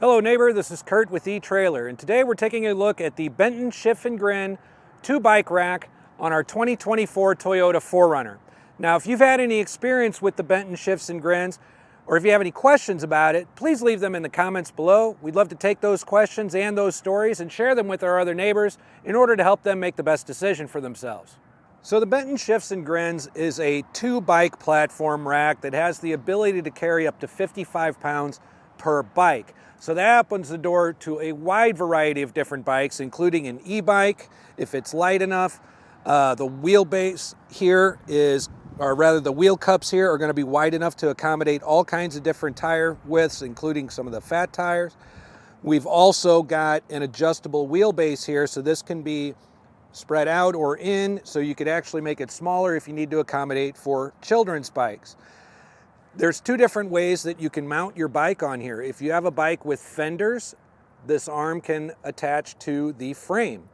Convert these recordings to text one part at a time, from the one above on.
Hello neighbor, this is Curt with etrailer, and today we're taking a look at the Benton Shifts&Grins 2-bike rack on our 2024 Toyota 4Runner. Now if you've had any experience with the Benton Shifts&Grins, or if you have any questions about it, please leave them in the comments below. We'd love to take those questions and those stories and share them with our other neighbors in order to help them make the best decision for themselves. So the Benton Shifts&Grins is a 2-bike platform rack that has the ability to carry up to 55 pounds per bike. So that opens the door to a wide variety of different bikes, including an e-bike, if it's light enough. The wheelbase here is, or rather the wheel cups here are going to be wide enough to accommodate all kinds of different tire widths, including some of the fat tires. We've also got an adjustable wheelbase here, so this can be spread out or in, so you could actually make it smaller if you need to accommodate for children's bikes. There's two different ways that you can mount your bike on here. If you have a bike with fenders, this arm can attach to the frame.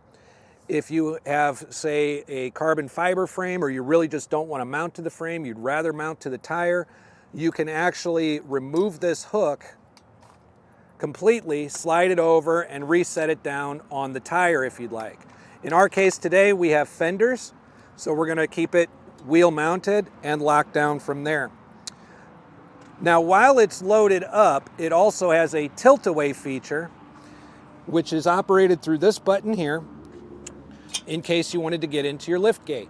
If you have, say, a carbon fiber frame, or you really just don't want to mount to the frame, you'd rather mount to the tire, you can actually remove this hook completely, slide it over, and reset it down on the tire if you'd like. In our case today, we have fenders, so we're going to keep it wheel mounted and locked down from there. Now, while it's loaded up, it also has a tilt-away feature, which is operated through this button here, in case you wanted to get into your lift gate.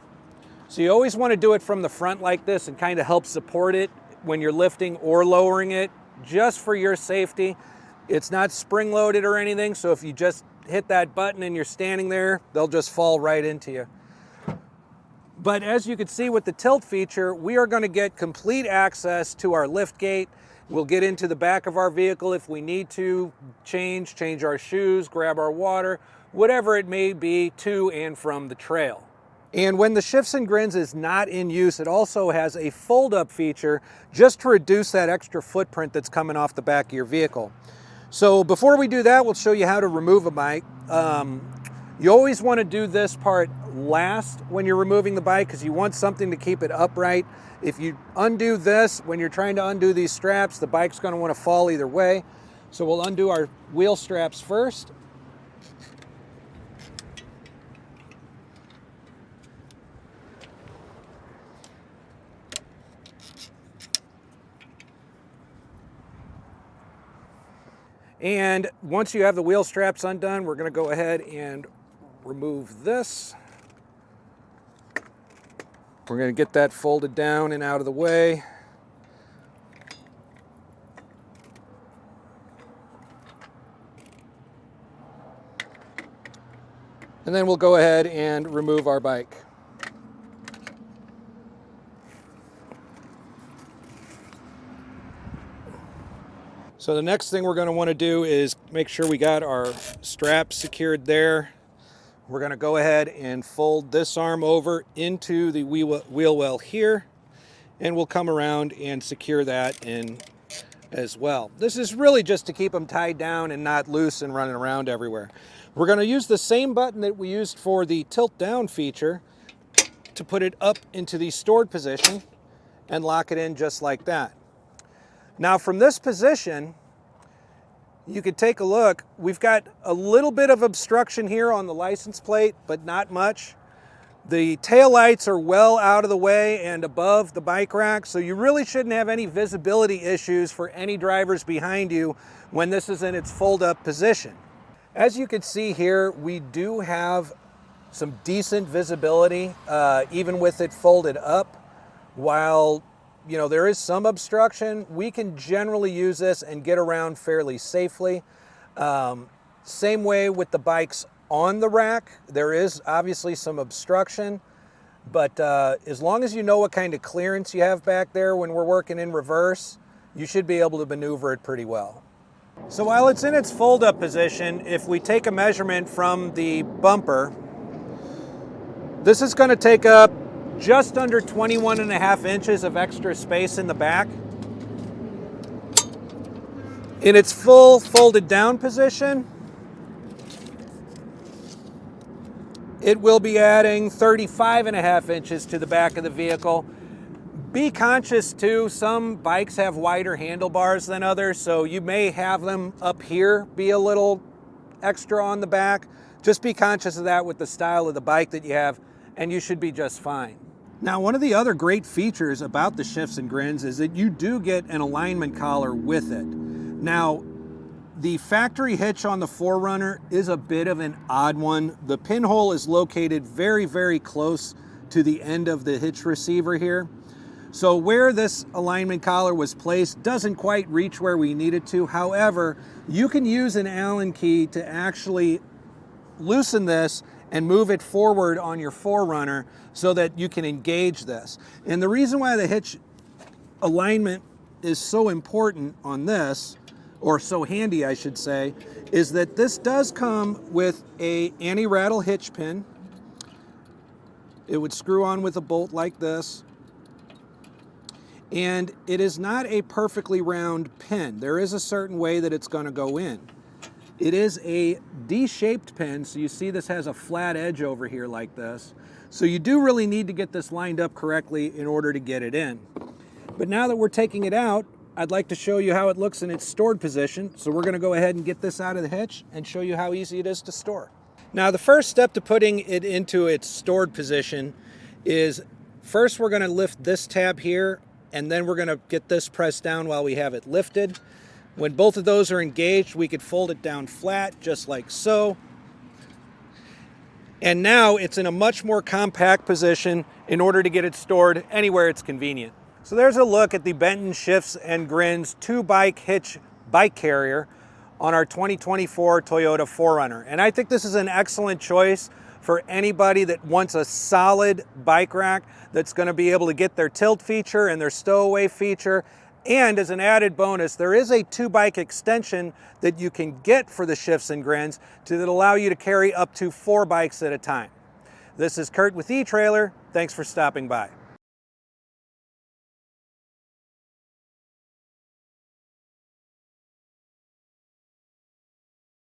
So you always want to do it from the front like this and kind of help support it when you're lifting or lowering it, just for your safety. It's not spring-loaded or anything, so if you just hit that button and you're standing there, they'll just fall right into you. But as you can see with the tilt feature, we are going to get complete access to our lift gate. We'll get into the back of our vehicle if we need to, change our shoes, grab our water, whatever it may be to and from the trail. And when the Shifts&Grins is not in use, it also has a fold-up feature just to reduce that extra footprint that's coming off the back of your vehicle. So before we do that, we'll show you how to remove a bike. You always want to do this part last when you're removing the bike because you want something to keep it upright. If you undo this, when you're trying to undo these straps, the bike's going to want to fall either way. So we'll undo our wheel straps first. And once you have the wheel straps undone, we're going to go ahead and remove this. We're going to get that folded down and out of the way. And then we'll go ahead and remove our bike. So the next thing we're going to want to do is make sure we got our straps secured there. We're going to go ahead and fold this arm over into the wheel well here, and we'll come around and secure that in as well. This is really just to keep them tied down and not loose and running around everywhere. We're going to use the same button that we used for the tilt down feature to put it up into the stored position and lock it in just like that. Now from this position, you could take a look. We've got a little bit of obstruction here on the license plate, but not much. The taillights are well out of the way and above the bike rack, so you really shouldn't have any visibility issues for any drivers behind you when this is in its fold-up position. As you can see here, we do have some decent visibility, even with it folded up. While there is some obstruction, we can generally use this and get around fairly safely. Same way with the bikes on the rack. There is obviously some obstruction, but as long as you know what kind of clearance you have back there when we're working in reverse, you should be able to maneuver it pretty well. So while it's in its fold-up position, if we take a measurement from the bumper, this is going to take up just under 21.5 inches of extra space in the back. In its full folded down position, it will be adding 35.5 inches to the back of the vehicle. Be conscious too, some bikes have wider handlebars than others, so you may have them up here be a little extra on the back. Just be conscious of that with the style of the bike that you have, and you should be just fine. Now, one of the other great features about the Shifts&Grins is that you do get an alignment collar with it. Now, the factory hitch on the 4Runner is a bit of an odd one. The pinhole is located very, very close to the end of the hitch receiver here. So where this alignment collar was placed doesn't quite reach where we need it to. However, you can use an Allen key to actually loosen this and move it forward on your 4Runner so that you can engage this. And the reason why the hitch alignment is so important on this, or so handy I should say, is that this does come with a anti-rattle hitch pin. It would screw on with a bolt like this. And it is not a perfectly round pin. There is a certain way that it's going to go in. It is a D-shaped pin, so you see this has a flat edge over here like this. So you do really need to get this lined up correctly in order to get it in. But now that we're taking it out, I'd like to show you how it looks in its stored position. So we're going to go ahead and get this out of the hitch and show you how easy it is to store. Now the first step to putting it into its stored position is first we're going to lift this tab here, and then we're going to get this pressed down while we have it lifted. When both of those are engaged, we could fold it down flat, just like so. And now it's in a much more compact position in order to get it stored anywhere it's convenient. So there's a look at the Benton Shifts&Grins 2-bike hitch bike carrier on our 2024 Toyota 4Runner. And I think this is an excellent choice for anybody that wants a solid bike rack that's going to be able to get their tilt feature and their stowaway feature. And as an added bonus, there is a 2-bike extension that you can get for the Shifts&Grins that allow you to carry up to 4 bikes at a time. This is Curt with eTrailer. Thanks for stopping by.